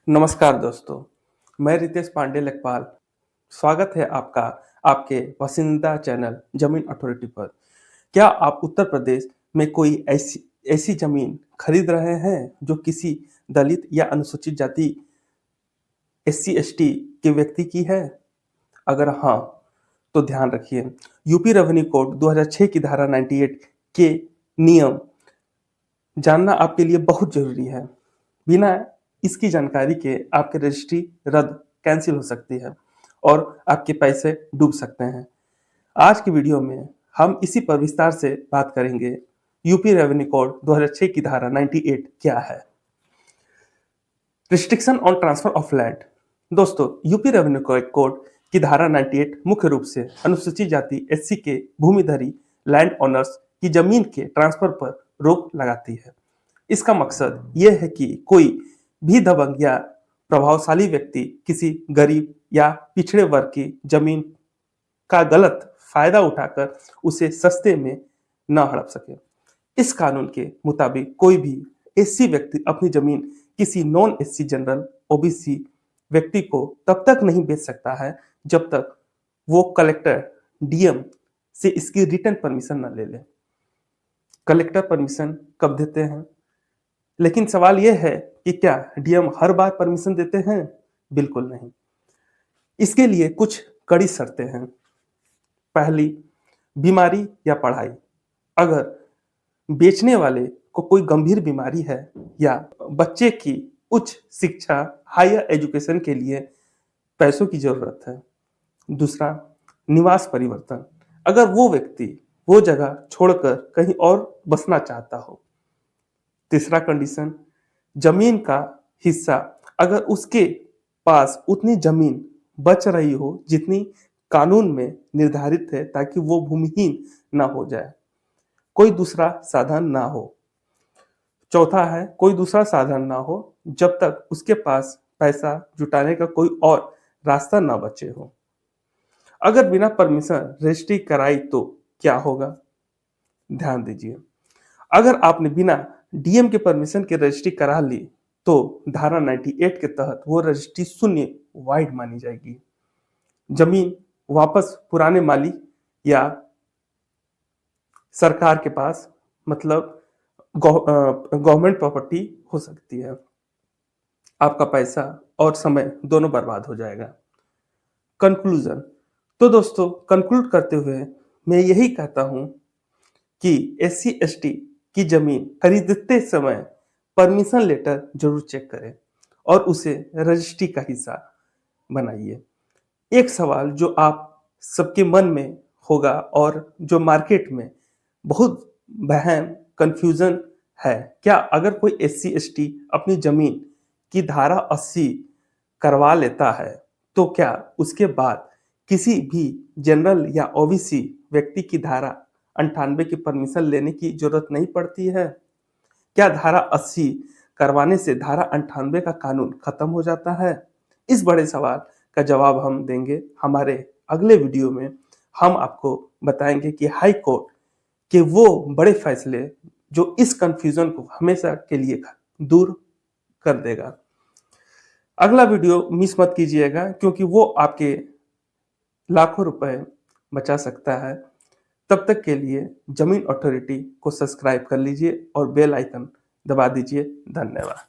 नमस्कार दोस्तों, मैं रितेश पांडे लेखपाल। स्वागत है आपका आपके पसंदीदा चैनल जमीन अथॉरिटी पर। क्या आप उत्तर प्रदेश में कोई ऐसी ऐसी जमीन खरीद रहे हैं जो किसी दलित या अनुसूचित जाति एससी एसटी के व्यक्ति की है? अगर हाँ, तो ध्यान रखिए, यूपी रेवेन्यू कोड 2006 की धारा 98 के नियम जानना आपके लिए बहुत जरूरी है। बिना इसकी जानकारी के आपकी रजिस्ट्री रद्द कैंसिल हो सकती है और आपके पैसे डूब सकते हैं। आज की वीडियो में हम इसी पर विस्तार से बात करेंगे। यूपी रेवेन्यू कोड 2006 की धारा 98 क्या है? Restriction on transfer of land. दोस्तों, यूपी रेवेन्यू कोड की धारा 98 मुख्य रूप से अनुसूचित जाति एससी के भूमिधरी लैंड ओनर्स की जमीन के ट्रांसफर पर रोक लगाती है। इसका मकसद यह है कि कोई भी दबंग या प्रभावशाली व्यक्ति किसी गरीब या पिछड़े वर्ग की जमीन का गलत फायदा उठाकर उसे सस्ते में न हड़प सके। इस कानून के मुताबिक कोई भी एससी व्यक्ति अपनी जमीन किसी नॉन एससी जनरल ओबीसी व्यक्ति को तब तक नहीं बेच सकता है जब तक वो कलेक्टर डीएम से इसकी रिटर्न परमिशन न ले ले। कलेक्टर परमिशन कब देते हैं? लेकिन सवाल यह है कि क्या डीएम हर बार परमिशन देते हैं? बिल्कुल नहीं। इसके लिए कुछ कड़ी शर्तें हैं। पहली, बीमारी या पढ़ाई। अगर बेचने वाले को कोई गंभीर बीमारी है या बच्चे की उच्च शिक्षा हायर एजुकेशन के लिए पैसों की जरूरत है। दूसरा, निवास परिवर्तन। अगर वो व्यक्ति वो जगह छोड़कर कहीं और बसना चाहता हो। तीसरा कंडीशन, जमीन का हिस्सा। अगर उसके पास उतनी जमीन बच रही हो जितनी कानून में निर्धारित है ताकि वो भूमिहीन ना हो जाए। कोई दूसरा साधन ना हो। चौथा है, कोई दूसरा साधन ना हो जब तक उसके पास पैसा जुटाने का कोई और रास्ता ना बचे हो। अगर बिना परमिशन रजिस्ट्री कराई तो क्या होगा? ध्यान दीजिए, अगर आपने बिना डीएम के परमिशन के रजिस्ट्री करा ली तो धारा 98 के तहत वो रजिस्ट्री शून्य वाइड मानी जाएगी। जमीन वापस पुराने मालिक या सरकार के पास, मतलब गवर्नमेंट प्रॉपर्टी हो सकती है। आपका पैसा और समय दोनों बर्बाद हो जाएगा। कंक्लूजन। तो दोस्तों, कंक्लूड करते हुए मैं यही कहता हूं कि एससी एसटी की जमीन खरीदते समय परमिशन लेटर जरूर चेक करें और उसे रजिस्ट्री का हिस्सा बनाइए। एक सवाल जो आप सबके मन में होगा और जो मार्केट में बहुत बहम कंफ्यूजन है, क्या अगर कोई एससी एसटी अपनी जमीन की धारा 80 करवा लेता है तो क्या उसके बाद किसी भी जनरल या ओबीसी व्यक्ति की धारा 98 की परमिशन लेने की जरूरत नहीं पड़ती है? क्या धारा 80 करवाने से धारा 98 का कानून खत्म हो जाता है? इस बड़े सवाल का जवाब हम देंगे हमारे अगले वीडियो में। हम आपको बताएंगे कि हाई कोर्ट के वो बड़े फैसले जो इस कंफ्यूजन को हमेशा के लिए दूर कर देगा। अगला वीडियो मिस मत कीजिएगा क्योंकि वो आपके लाखों रुपए बचा सकता है। तब तक के लिए जमीन अथॉरिटी को सब्सक्राइब कर लीजिए और बेल आइकन दबा दीजिए। धन्यवाद।